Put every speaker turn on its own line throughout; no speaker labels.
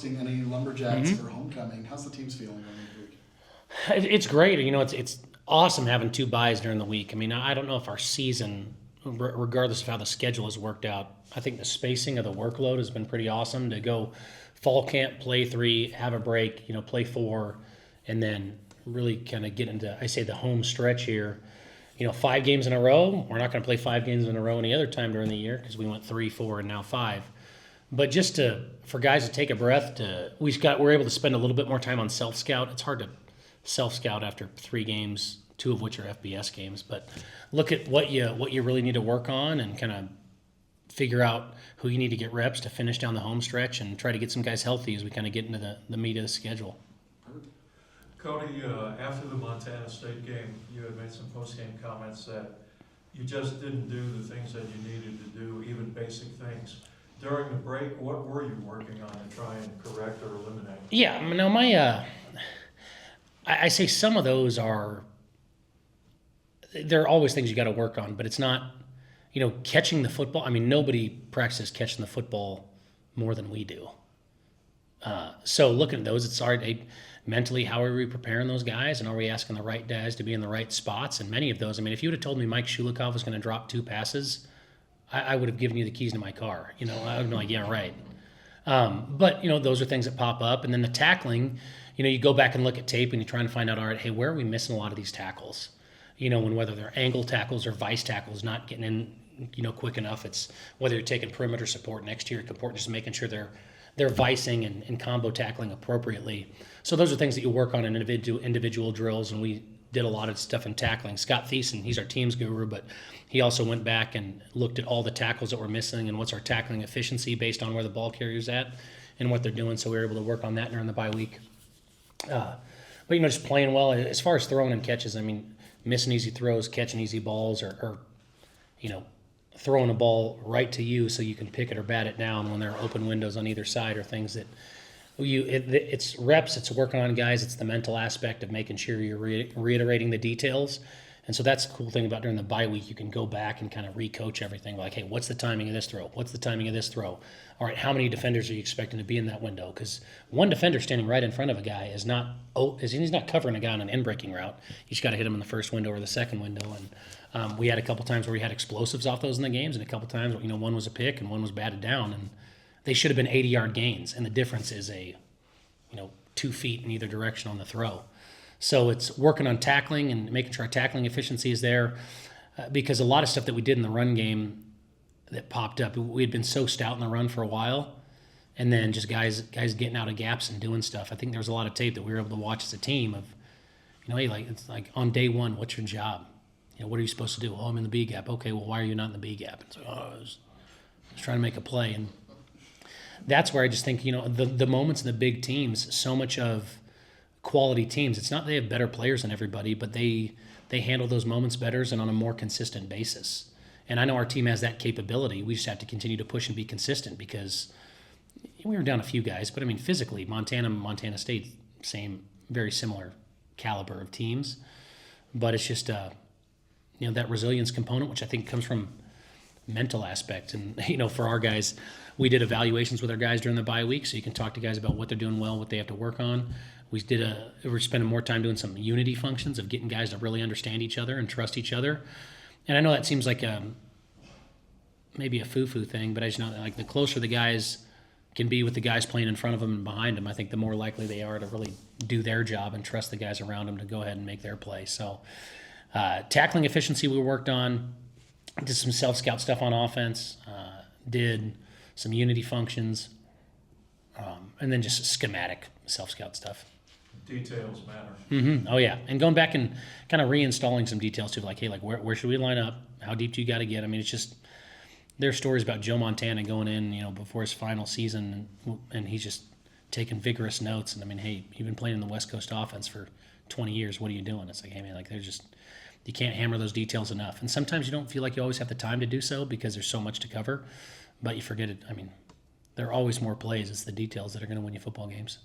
hosting any Lumberjacks for homecoming. How's the teams feeling going into the week?
It's great. It's awesome having 2 byes during the week. I mean, I don't know if our season, regardless of how the schedule has worked out, I think the spacing of the workload has been pretty awesome to go fall camp, play 3, have a break, play 4, and then really kind of get into, I say, the home stretch here. 5 games in a row. We're not going to play 5 games in a row any other time during the year because we went 3, 4, and now 5. But just for guys to take a breath, we're able to spend a little bit more time on self-scout. It's hard to self-scout after 3 games, 2 of which are FBS games. But look at what you really need to work on and kind of figure out who you need to get reps to finish down the home stretch and try to get some guys healthy as we kind of get into the meat of the schedule.
Cody, after the Montana State game, you had made some post-game comments that you just didn't do the things that you needed to do, even basic things. During the break, what were you working on to try and correct or eliminate?
Yeah, no, I say some of those they're always things you got to work on, but it's not, catching the football. I mean, nobody practices catching the football more than we do. So looking at those, it's hard. Mentally, how are we preparing those guys, and are we asking the right guys to be in the right spots? And many of those, I mean, if you would have told me Mike Shulikov was going to drop 2 passes, I would have given you the keys to my car. I would have been like, yeah, right. But, those are things that pop up. And then the tackling, you go back and look at tape and you're trying to find out, all right, hey, where are we missing a lot of these tackles? And whether they're angle tackles or vice tackles, not getting in, quick enough. It's whether you're taking perimeter support next to your support, just making sure they're vicing and combo tackling appropriately. So those are things that you work on in individual drills, and we did a lot of stuff in tackling. Scott Thiessen, he's our teams guru, but he also went back and looked at all the tackles that we're missing and what's our tackling efficiency based on where the ball carrier's at and what they're doing. So we were able to work on that during the bye week. But just playing well. As far as throwing and catches, I mean, missing easy throws, catching easy balls, or throwing a ball right to you so you can pick it or bat it down when there are open windows on either side, or things that it's reps, it's working on guys, it's the mental aspect of making sure you're reiterating the details. And so that's the cool thing about during the bye week. You can go back and kind of re-coach everything. Like, hey, what's the timing of this throw? What's the timing of this throw? All right, how many defenders are you expecting to be in that window? Because one defender standing right in front of a guy he's not covering a guy on an in-breaking route. You just got to hit him in the first window or the second window. And we had a couple times where we had explosives off those in the games, and a couple times, one was a pick and one was batted down, and they should have been 80-yard gains. And the difference is 2 feet in either direction on the throw. So it's working on tackling and making sure our tackling efficiency is there, because a lot of stuff that we did in the run game that popped up, we had been so stout in the run for a while, and then just guys getting out of gaps and doing stuff. I think there was a lot of tape that we were able to watch as a team of, hey, it's like on day 1, what's your job? What are you supposed to do? Oh, I'm in the B gap. Okay, well, why are you not in the B gap? And so, I was trying to make a play. And that's where I just think, the moments in the big teams, so much of quality teams, it's not they have better players than everybody, but they handle those moments better and on a more consistent basis. And I know our team has that capability. We just have to continue to push and be consistent, because we were down a few guys, but I mean, physically, Montana State, very similar caliber of teams. But it's just, that resilience component, which I think comes from mental aspect. And, for our guys, we did evaluations with our guys during the bye week, so you can talk to guys about what they're doing well, what they have to work on. We're spending more time doing some unity functions of getting guys to really understand each other and trust each other. And I know that seems like maybe a foo-foo thing, but I just know that, like, the closer the guys can be with the guys playing in front of them and behind them, I think the more likely they are to really do their job and trust the guys around them to go ahead and make their play. So tackling efficiency we worked on, did some self-scout stuff on offense, did some unity functions, and then just schematic self-scout stuff.
Details matter.
Mm-hmm. Oh, yeah. And going back and kind of reinstalling some details too, like, hey, like, where should we line up? How deep do you got to get? I mean, it's just, there's stories about Joe Montana going in, before his final season, and he's just taking vigorous notes. And I mean, hey, you've been playing in the West Coast offense for 20 years. What are you doing? It's like, hey, man, like, you can't hammer those details enough. And sometimes you don't feel like you always have the time to do so because there's so much to cover, but you forget it. I mean, there are always more plays. It's the details that are going to win you football games.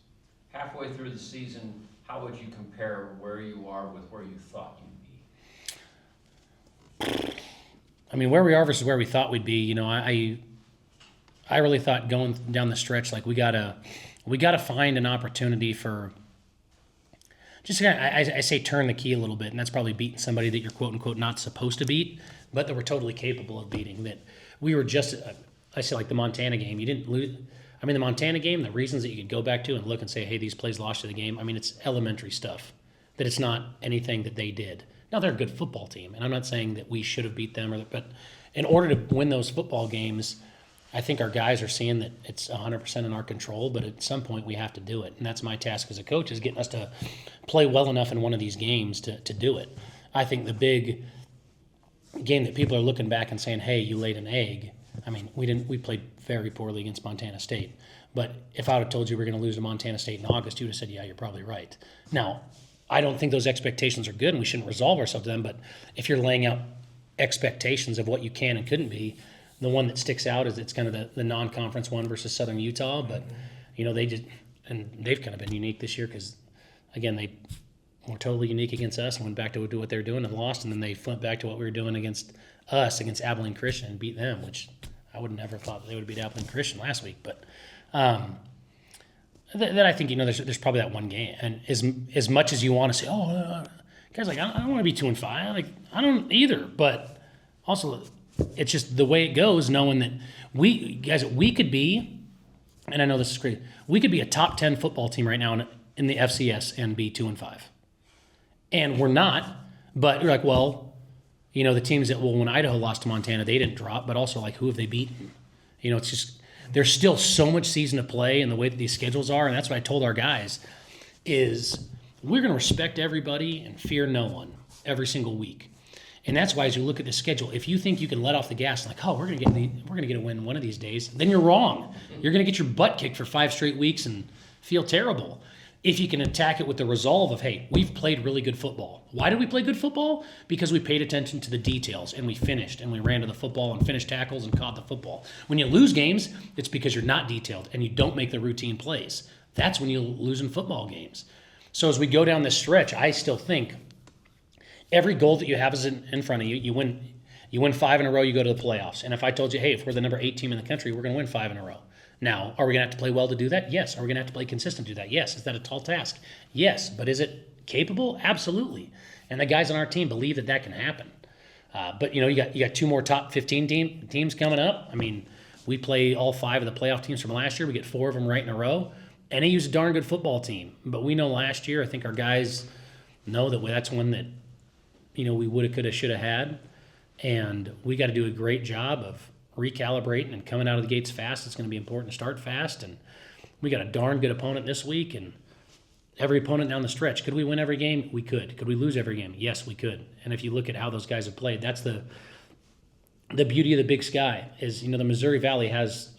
Halfway through the season, how would you compare where you are with where you thought you'd be?
I mean, where we are versus where we thought we'd be, I really thought going down the stretch, like, we got to we got to find an opportunity for just I say turn the key a little bit, and that's probably beating somebody that you're quote unquote not supposed to beat, but that we're totally capable of beating. That we were just I say like the Montana game, you didn't lose. I mean, the Montana game, the reasons that you could go back to and look and say, hey, these plays lost to the game. I mean, it's elementary stuff. That it's not anything that they did. Now they're a good football team, and I'm not saying that we should have beat them, but in order to win those football games, I think our guys are seeing that it's 100% in our control, but at some point we have to do it. And that's my task as a coach, is getting us to play well enough in one of these games to do it. I think the big game that people are looking back and saying, hey, you laid an egg. I mean, we played very poorly against Montana State. But if I would have told you we're going to lose to Montana State in August, you would have said, yeah, you're probably right. Now, I don't think those expectations are good, and we shouldn't resolve ourselves to them. But if you're laying out expectations of what you can and couldn't be, the one that sticks out is it's kind of the non-conference one versus Southern Utah. But, they've kind of been unique this year because, again, they were totally unique against us and went back to do what they were doing and lost. And then they flipped back to what we were doing against us, against Abilene Christian, and beat them, which I would never thought they would beat Abilene Christian last week. But that I think, there's probably that one game. And as much as you want to say, guys, like, I don't want to be 2-5. Like, I don't either. But also, it's just the way it goes, knowing that we could be, and I know this is crazy, we could be a top 10 football team right now in the FCS and be 2-5. And we're not, but you're like, well, the teams when Idaho lost to Montana, they didn't drop, but also, like, who have they beaten? It's just, there's still so much season to play, and the way that these schedules are, and that's what I told our guys, is we're going to respect everybody and fear no one every single week. And that's why, as you look at the schedule, if you think you can let off the gas, like, we're going to get a win one of these days, then you're wrong. You're going to get your butt kicked for 5 straight weeks and feel terrible. If you can attack it with the resolve of, hey, we've played really good football. Why did we play good football? Because we paid attention to the details, and we finished, and we ran to the football and finished tackles and caught the football. When you lose games, it's because you're not detailed and you don't make the routine plays. That's when you lose in football games. So as we go down this stretch, I still think every goal that you have is in front of you. You win 5 in a row, you go to the playoffs. And if I told you, hey, if we're the number 8 team in the country, we're going to win 5 in a row. Now, are we going to have to play well to do that? Yes. Are we going to have to play consistent to do that? Yes. Is that a tall task? Yes. But is it capable? Absolutely. And the guys on our team believe that can happen. But you got 2 more top 15 teams coming up. I mean, we play all 5 of the playoff teams from last year. We get 4 of them right in a row. NAU's a darn good football team. But we know last year, I think our guys know that that's one that we woulda, coulda, shoulda had. And we got to do a great job of recalibrating and coming out of the gates fast. It's going to be important to start fast. And we got a darn good opponent this week. And every opponent down the stretch, could we win every game? We could. Could we lose every game? Yes, we could. And if you look at how those guys have played, that's the beauty of the Big Sky is, the Missouri Valley has,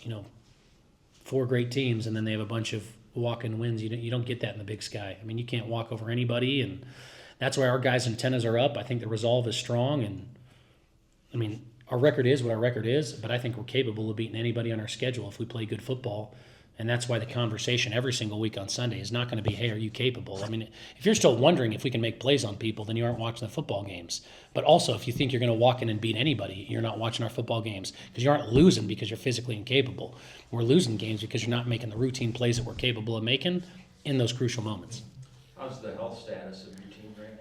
4 great teams, and then they have a bunch of walk-in wins. You don't get that in the Big Sky. I mean, you can't walk over anybody, and that's why our guys' antennas are up. I think the resolve is strong, and I mean, our record is what our record is, but I think we're capable of beating anybody on our schedule if we play good football. And that's why the conversation every single week on Sunday is not going to be, hey, are you capable? I mean, if you're still wondering if we can make plays on people, then you aren't watching the football games. But also, if you think you're going to walk in and beat anybody, you're not watching our football games, because you aren't losing because you're physically incapable. We're losing games because you're not making the routine plays that we're capable of making in those crucial moments.
How's the health status of your team right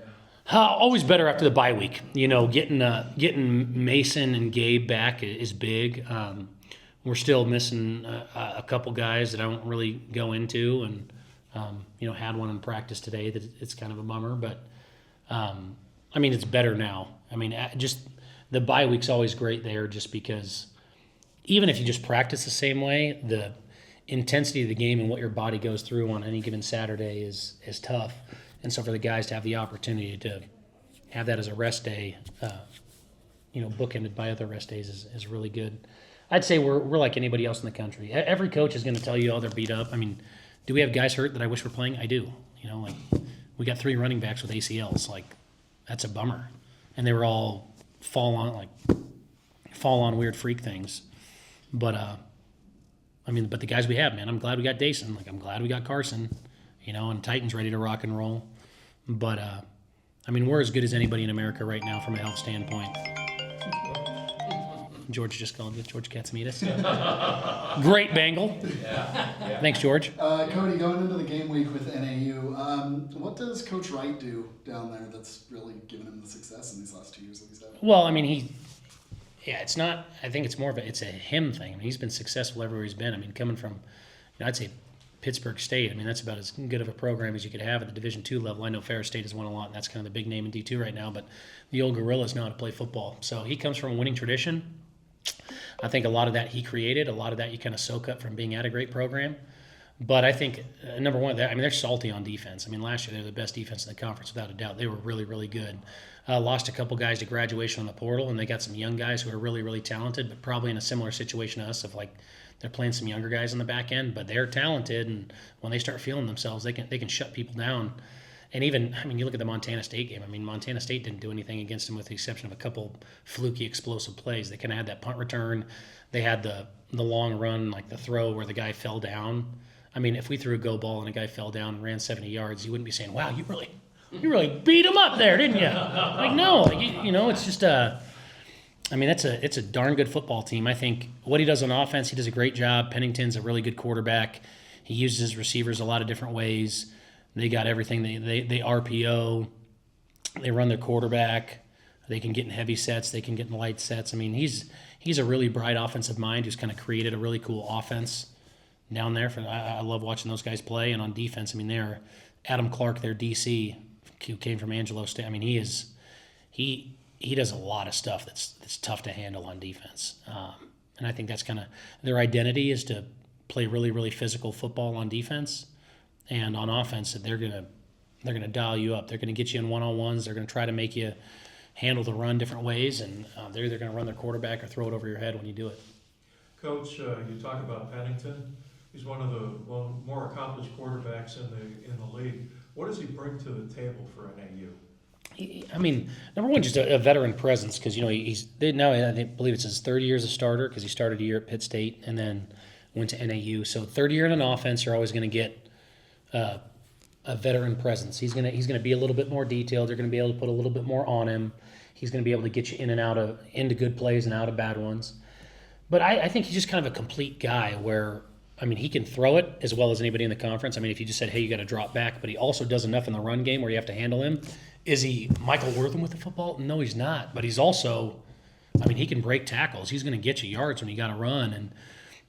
now?
Always better after the bye week. Getting Mason and Gabe back is big. We're still missing a couple guys that I won't really go into, and had one in practice today that it's kind of a bummer, but I mean, it's better now. I mean, just the bye week's always great there, just because even if you just practice the same way, the intensity of the game and what your body goes through on any given Saturday is tough. And so for the guys to have the opportunity to have that as a rest day, bookended by other rest days is really good. I'd say we're like anybody else in the country. Every coach is going to tell you, they're beat up. I mean, do we have guys hurt that I wish were playing? I do. Like we got 3 running backs with ACLs. Like, that's a bummer. And they were all fall on weird freak things. But but the guys we have, man, I'm glad we got Dayson. Like, I'm glad we got Carson. And Titan's ready to rock and roll. But we're as good as anybody in America right now from a health standpoint. George just called you, George Katsimidas. Great Bengal.
Yeah.
Thanks, George.
Cody, going into the game week with NAU, what does Coach Wright do down there that's really given him the success in these last 2 years that he's had?
Well, I mean, it's not, I think it's more of it's a him thing. I mean, he's been successful everywhere he's been. I mean, coming from, I'd say Pittsburgh State, I mean, that's about as good of a program as you could have at the Division II level. I know Ferris State has won a lot, and that's kind of the big name in D2 right now, but the old Gorillas know how to play football. So he comes from a winning tradition. I think a lot of that he created, a lot of that you kind of soak up from being at a great program. But I think, number one, they're salty on defense. I mean, last year they were the best defense in the conference without a doubt. They were really, really good. Lost a couple guys to graduation on the portal, and they got some young guys who are really, really talented, but probably in a similar situation to us of like they're playing some younger guys on the back end, but they're talented, and when they start feeling themselves, they can shut people down. And even, I mean, you look at the Montana State game. I mean, Montana State didn't do anything against them with the exception of a couple fluky, explosive plays. They kind of had that punt return. They had the long run, like the throw where the guy fell down. I mean, if we threw a go ball and a guy fell down and ran 70 yards, you wouldn't be saying, wow, you really beat him up there, didn't you? Like, no, it's just I mean, it's a darn good football team. I think what he does on offense, he does a great job. Pennington's a really good quarterback. He uses his receivers a lot of different ways. They got everything. They RPO. They run their quarterback. They can get in heavy sets. They can get in light sets. I mean, he's a really bright offensive mind who's kind of created a really cool offense down there. I love watching those guys play. And on defense, I mean, they're Adam Clark, their DC, who came from Angelo State. I mean, he does a lot of stuff that's tough to handle on defense. And I think that's kind of their identity is to play really, really physical football on defense. And on offense, they're gonna dial you up. They're gonna get you in one-on-ones. They're gonna try to make you handle the run different ways, and they're either gonna run their quarterback or throw it over your head when you do it.
Coach, you talk about Pennington. He's one of the more accomplished quarterbacks in the league. What does he bring to the table for NAU?
I mean, number one, just a veteran presence because he's now I believe it's his third year as a starter because he started a year at Pitt State and then went to NAU. So third year in an offense, you're always going to get a veteran presence. He's gonna be a little bit more detailed. They're going to be able to put a little bit more on him. He's going to be able to get you in and out of into good plays and out of bad ones. But I think he's just kind of a complete guy where. I mean, he can throw it as well as anybody in the conference. I mean, if you just said, hey, you got to drop back, but he also does enough in the run game where you have to handle him. Is he Michael Wortham with the football? No, he's not. But he's also, I mean, he can break tackles. He's going to get you yards when you got to run.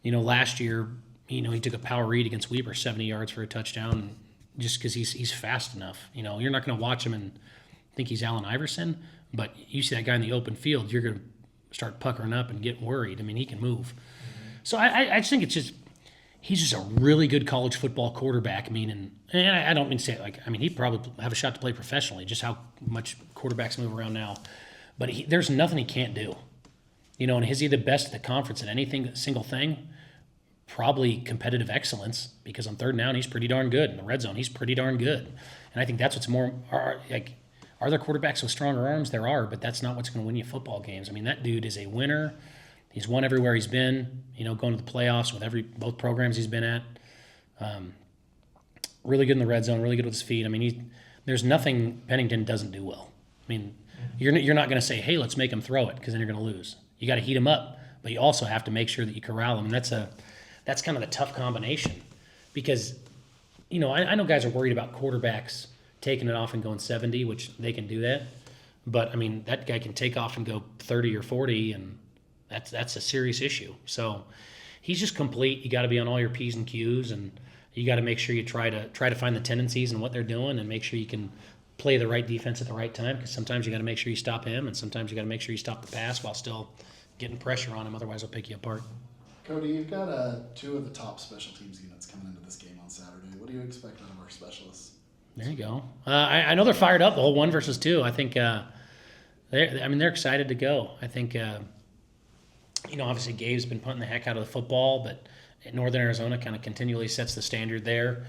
And, last year, he took a power read against Weber, 70 yards for a touchdown, just because he's fast enough. You're not going to watch him and think he's Allen Iverson, but you see that guy in the open field, you're going to start puckering up and getting worried. I mean, he can move. So I just think he's just a really good college football quarterback. I mean, and I don't mean to say it he'd probably have a shot to play professionally, just how much quarterbacks move around now. But there's nothing he can't do. And is he the best at the conference at anything, single thing? Probably competitive excellence because on third down, he's pretty darn good. In the red zone, he's pretty darn good. And I think that's what's more, are there quarterbacks with stronger arms? There are, but that's not what's going to win you football games. I mean, that dude is a winner. He's won everywhere he's been, going to the playoffs with both programs he's been at. Really good in the red zone, really good with his feet. I mean, there's nothing Pennington doesn't do well. I mean, you're not going to say, hey, let's make him throw it because then you're going to lose. You got to heat him up, but you also have to make sure that you corral him. And that's kind of the tough combination because, I know guys are worried about quarterbacks taking it off and going 70, which they can do that. But, I mean, that guy can take off and go 30 or 40 and that's a serious issue. So he's just complete. You got to be on all your P's and Q's, and you got to make sure you try to find the tendencies and what they're doing, and make sure you can play the right defense at the right time. Because sometimes you got to make sure you stop him, and sometimes you got to make sure you stop the pass while still getting pressure on him. Otherwise, he'll pick you apart.
Cody, you've got two of the top special teams units coming into this game on Saturday. What do you expect out of our specialists?
There you go. I know they're fired up. The whole 1 versus 2. I think they're excited to go. I think. Obviously Gabe's been punting the heck out of the football, but Northern Arizona kind of continually sets the standard there.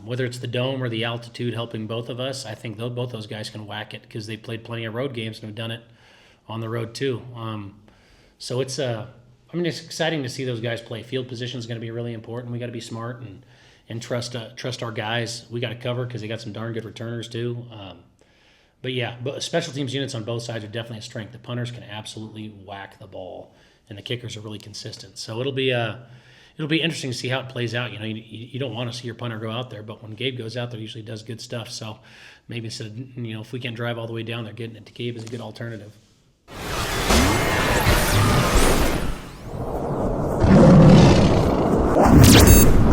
Whether it's the dome or the altitude helping both of us, I think both those guys can whack it because they've played plenty of road games and have done it on the road too. So it's exciting to see those guys play. Field position is going to be really important. We got to be smart and trust our guys. We got to cover because they got some darn good returners too. But special teams units on both sides are definitely a strength. The punters can absolutely whack the ball. and the kickers are really consistent. So it'll be interesting to see how it plays out. You don't want to see your punter go out there, but when Gabe goes out there, he usually does good stuff. So maybe instead of, if we can't drive all the way down there, getting it to Gabe is a good alternative.